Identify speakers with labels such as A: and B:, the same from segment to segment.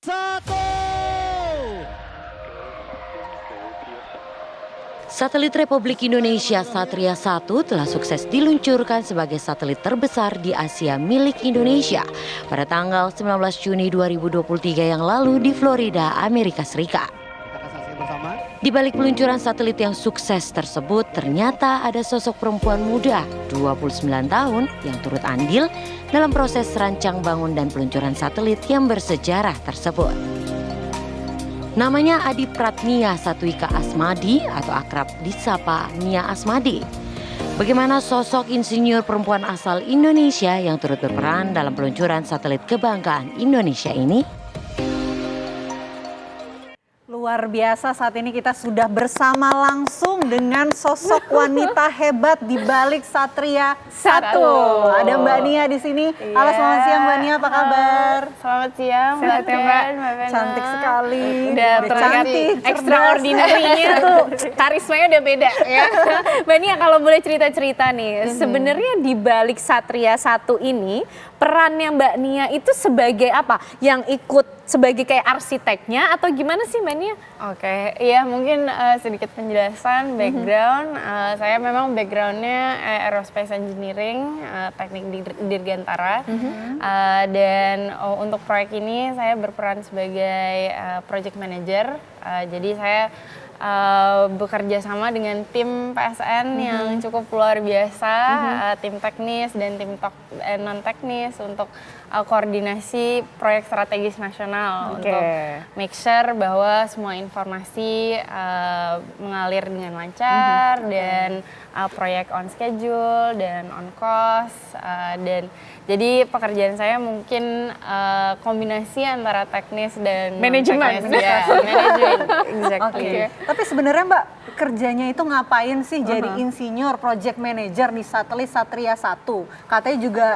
A: Satu.
B: Satelit Republik Indonesia Satria 1 telah sukses diluncurkan sebagai satelit terbesar di Asia milik Indonesia pada tanggal 19 Juni 2023 yang lalu di Florida, Amerika Serikat. Di balik peluncuran satelit yang sukses tersebut, ternyata ada sosok perempuan muda 29 tahun yang turut andil dalam proses rancang bangun dan peluncuran satelit yang bersejarah tersebut. Namanya Adi Pratnia Satwika Asmadi atau akrab disapa Nia Asmadi. Bagaimana sosok insinyur perempuan asal Indonesia yang turut berperan dalam peluncuran satelit kebanggaan Indonesia ini?
C: Luar biasa, saat ini kita sudah bersama langsung dengan sosok wanita hebat di balik Satria 1. Ada Mbak Nia di sini. Halo, selamat siang Mbak Nia, apa kabar?
D: Selamat siang Mbak Tia.
C: Cantik sekali.
D: Udah terlihat extraordinary-nya tuh, karismanya udah beda ya. Mbak Nia, kalau boleh cerita-cerita nih, sebenarnya di balik Satria 1 ini perannya Mbak Nia itu sebagai apa? Yang ikut sebagai kayak arsiteknya atau gimana sih Mbak Nia?
E: Oke, iya mungkin sedikit penjelasan background. Saya memang backgroundnya aerospace engineering, teknik dirgantara. Dan untuk proyek ini saya berperan sebagai project manager. Jadi saya bekerja sama dengan tim PSN yang cukup luar biasa, tim teknis dan tim non teknis untuk koordinasi proyek strategis nasional untuk make sure bahwa semua informasi mengalir dengan lancar dan proyek on schedule dan on cost dan jadi pekerjaan saya mungkin kombinasi antara teknis dan
D: manajemen.
E: Manajemen, exactly.
C: Tapi sebenarnya Mbak, kerjanya itu ngapain sih jadi insinyur project manager di satelit Satria 1? Katanya juga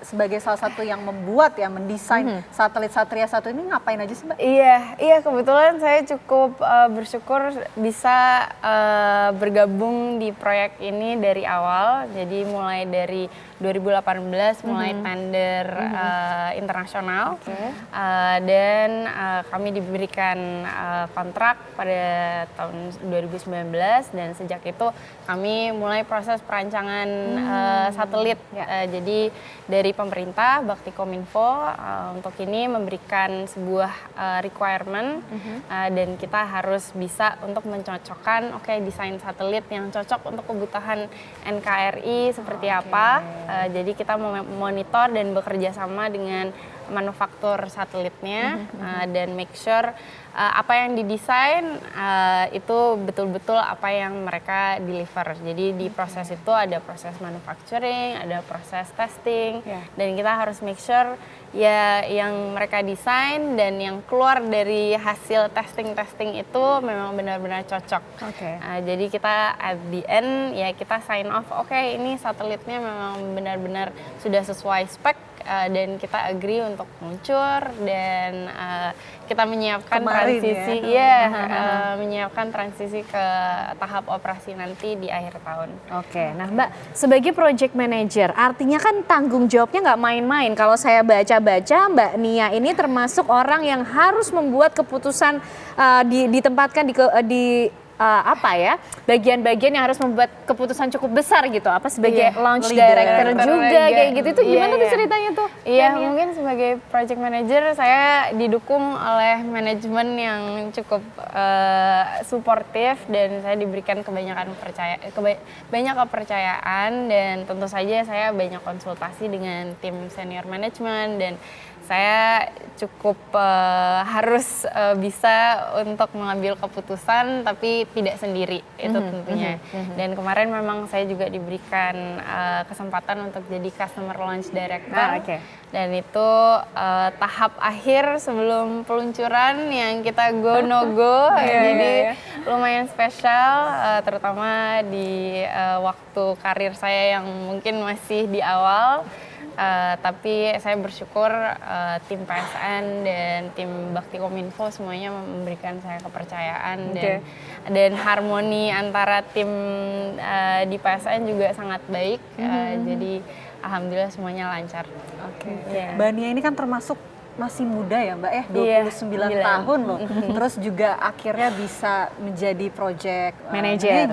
C: sebagai salah satu yang membuat ya, mendesain satelit Satria 1 ini ngapain aja sih Mbak?
E: Iya kebetulan saya cukup bersyukur bisa bergabung di proyek ini dari awal. Jadi mulai dari 2018 mulai tender internasional dan kami diberikan kontrak pada tahun 2019 dan sejak itu kami mulai proses perancangan satelit. Jadi dari pemerintah Baktikominfo untuk ini memberikan sebuah requirement dan kita harus bisa untuk mencocokkan desain satelit yang cocok untuk kebutuhan NKRI seperti apa. Jadi kita memonitor dan bekerja sama dengan manufaktur satelitnya dan make sure apa yang didesain itu betul-betul apa yang mereka deliver. Jadi di proses itu ada proses manufacturing, ada proses testing, dan kita harus make sure ya yang mereka desain dan yang keluar dari hasil testing itu memang benar-benar cocok. Jadi kita at the end ya kita sign off, ini satelitnya memang benar-benar sudah sesuai spek dan kita agree untuk meluncur dan kita menyiapkan menyiapkan transisi ke tahap operasi nanti di akhir tahun.
D: Nah Mbak, sebagai project manager artinya kan tanggung jawabnya nggak main-main. Kalau saya baca-baca Mbak Nia ini termasuk orang yang harus membuat keputusan ditempatkan di bagian-bagian yang harus membuat keputusan cukup besar gitu, sebagai launch director juga kayak gitu. Itu gimana tuh ceritanya tuh?
E: Iya, mungkin sebagai project manager saya didukung oleh manajemen yang cukup suportif dan saya diberikan banyak kepercayaan dan tentu saja saya banyak konsultasi dengan tim senior manajemen dan saya cukup harus bisa untuk mengambil keputusan tapi tidak sendiri itu tentunya. Dan kemarin memang saya juga diberikan kesempatan untuk jadi customer launch director. Dan itu tahap akhir sebelum peluncuran yang kita go no go. Jadi lumayan spesial terutama di waktu karir saya yang mungkin masih di awal. Tapi saya bersyukur tim PSN dan tim Baktikominfo semuanya memberikan saya kepercayaan dan harmoni antara tim di PSN juga sangat baik. Jadi alhamdulillah semuanya lancar.
C: Mbak Nia ini kan termasuk masih muda ya Mbak ya,
E: Iya,
C: 29 tahun loh. Terus juga akhirnya bisa menjadi project manager,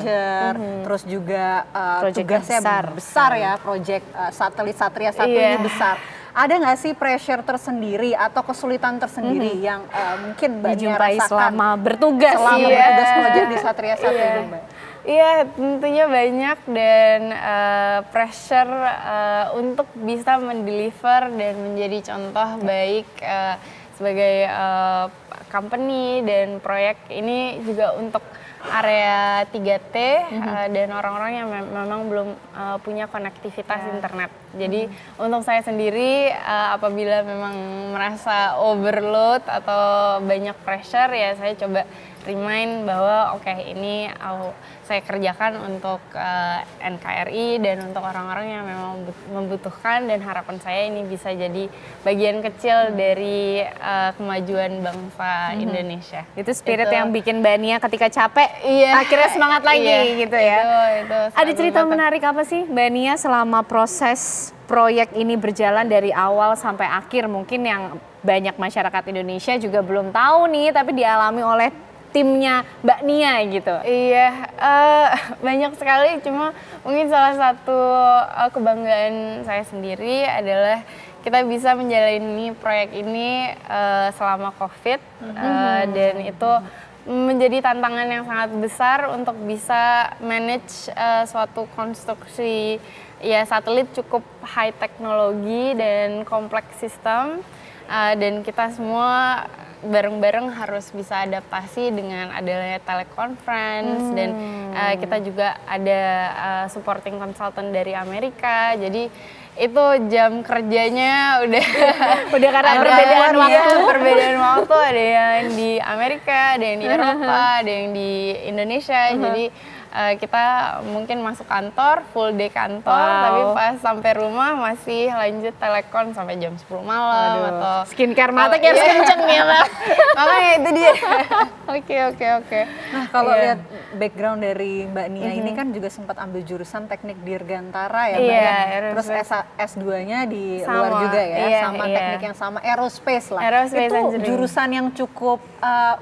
C: terus juga
D: Project
C: tugasnya besar ya, project satelit Satria 1 ini besar. Ada nggak sih pressure tersendiri atau kesulitan tersendiri yang mungkin Mbak Nia
D: dijumpai
C: rasakan
D: selama bertugas
C: bertugas project di Satria 1 ini Mbak?
E: Iya, tentunya banyak dan pressure untuk bisa mendeliver dan menjadi contoh baik sebagai company dan proyek ini juga untuk area 3T dan orang-orang yang memang belum punya konektivitas internet. Jadi untuk saya sendiri apabila memang merasa overload atau banyak pressure ya saya coba remind bahwa oke, ini saya kerjakan untuk NKRI dan untuk orang-orang yang memang membutuhkan dan harapan saya ini bisa jadi bagian kecil dari kemajuan bangsa Indonesia.
D: Itu spirit yang bikin Mbak Nia ketika capek akhirnya semangat lagi gitu ya.
E: Itu
D: Ada cerita menarik apa sih Mbak Nia selama proses proyek ini berjalan dari awal sampai akhir, mungkin yang banyak masyarakat Indonesia juga belum tahu nih tapi dialami oleh timnya Mbak Nia gitu?
E: Iya, banyak sekali, cuma mungkin salah satu kebanggaan saya sendiri adalah kita bisa menjalani proyek ini selama COVID dan itu menjadi tantangan yang sangat besar untuk bisa manage suatu konstruksi ya satelit cukup high teknologi dan kompleks sistem dan kita semua bareng-bareng harus bisa adaptasi dengan adanya teleconference dan kita juga ada supporting consultant dari Amerika, jadi itu jam kerjanya udah
D: karena
E: perbedaan waktu ada yang di Amerika, ada yang di Eropa, ada yang di Indonesia, jadi kita mungkin masuk kantor, full day kantor, tapi pas sampai rumah masih lanjut telekon sampai jam 10 malam. Atau
D: skincare mata kayak harus kenceng nih lah.
E: makanya itu dia. Oke.
C: Nah kalau lihat background dari Mbak Nia ini kan juga sempat ambil jurusan teknik dirgantara ya Mbak ya? Terus S2-nya di luar juga ya, sama teknik yang sama, aerospace lah.
E: Aerospace
C: itu
E: engineering.
C: jurusan yang cukup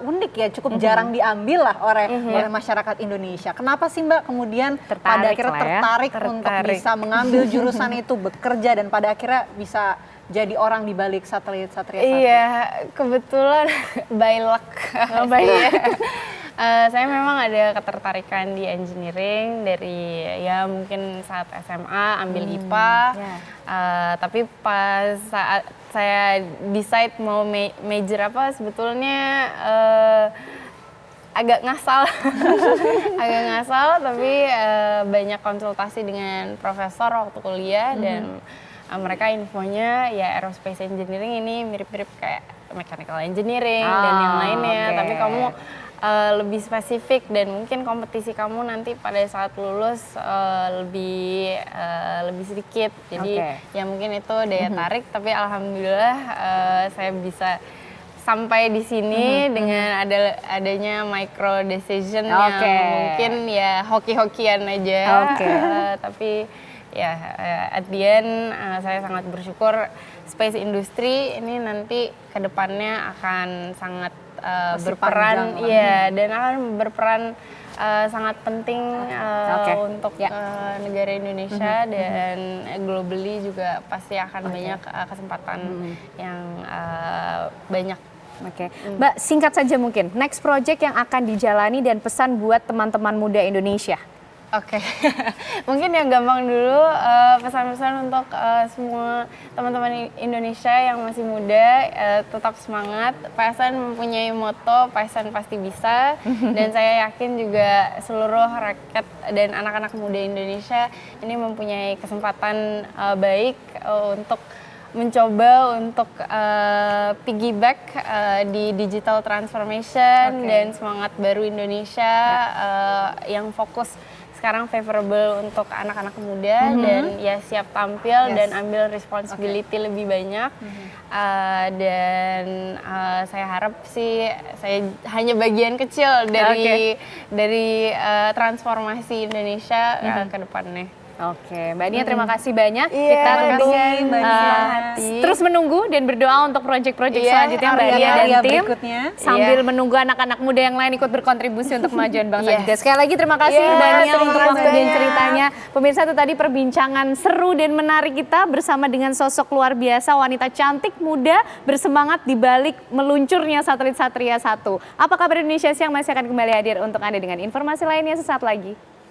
C: unik ya, cukup jarang diambil lah oleh masyarakat Indonesia. Kenapa sih Mbak kemudian pada akhirnya tertarik untuk bisa mengambil jurusan itu, bekerja dan pada akhirnya bisa jadi orang di balik satelit Satria 1?
E: Iya, kebetulan by luck. Saya memang ada ketertarikan di engineering dari ya mungkin saat SMA ambil IPA, tapi pas saat saya decide mau major apa sebetulnya agak ngasal, tapi banyak konsultasi dengan profesor waktu kuliah dan mereka infonya ya aerospace engineering ini mirip-mirip kayak mechanical engineering dan yang lainnya, tapi kamu lebih spesifik dan mungkin kompetisi kamu nanti pada saat lulus lebih sedikit, jadi ya mungkin itu daya tarik, tapi alhamdulillah saya bisa sampai di sini dengan adanya micro decision yang mungkin ya hoki-hokian aja, tapi ya at the end saya sangat bersyukur space industry ini nanti kedepannya akan sangat berperan dan akan berperan sangat penting untuk negara Indonesia dan globally juga pasti akan banyak kesempatan yang banyak.
D: Mbak, singkat saja mungkin, next project yang akan dijalani dan pesan buat teman-teman muda Indonesia.
E: Mungkin yang gampang dulu pesan-pesan untuk semua teman-teman Indonesia yang masih muda, tetap semangat. PSN mempunyai moto PSN pasti bisa, dan saya yakin juga seluruh rakyat dan anak-anak muda Indonesia ini mempunyai kesempatan baik untuk mencoba untuk piggyback di digital transformation dan semangat baru Indonesia yang fokus sekarang favorable untuk anak-anak muda dan ya siap tampil dan ambil responsibility lebih banyak dan saya harap sih saya hanya bagian kecil dari transformasi Indonesia ke depannya.
D: Oke, Mbak Nia terima kasih banyak.
E: Iya,
D: Kita tentu
C: Mbak Nia.
D: terus menunggu dan berdoa untuk proyek-proyek
E: Iya,
D: selanjutnya Mbak Nia dan
C: karya-karya
D: tim.
C: berikutnya.
D: Sambil menunggu anak-anak muda yang lain ikut berkontribusi untuk kemajuan bangsa
E: Yes.
D: juga. Sekali lagi terima kasih
E: Yes,
D: Mbak Nia
E: terima
D: untuk
E: kasih
D: waktu dan
E: banyak.
D: ceritanya. Pemirsa, itu tadi perbincangan seru dan menarik kita bersama dengan sosok luar biasa, wanita cantik muda bersemangat di balik meluncurnya satelit Satria 1. Apa kabar Indonesia Siang masih akan kembali hadir untuk Anda dengan informasi lainnya sesaat lagi.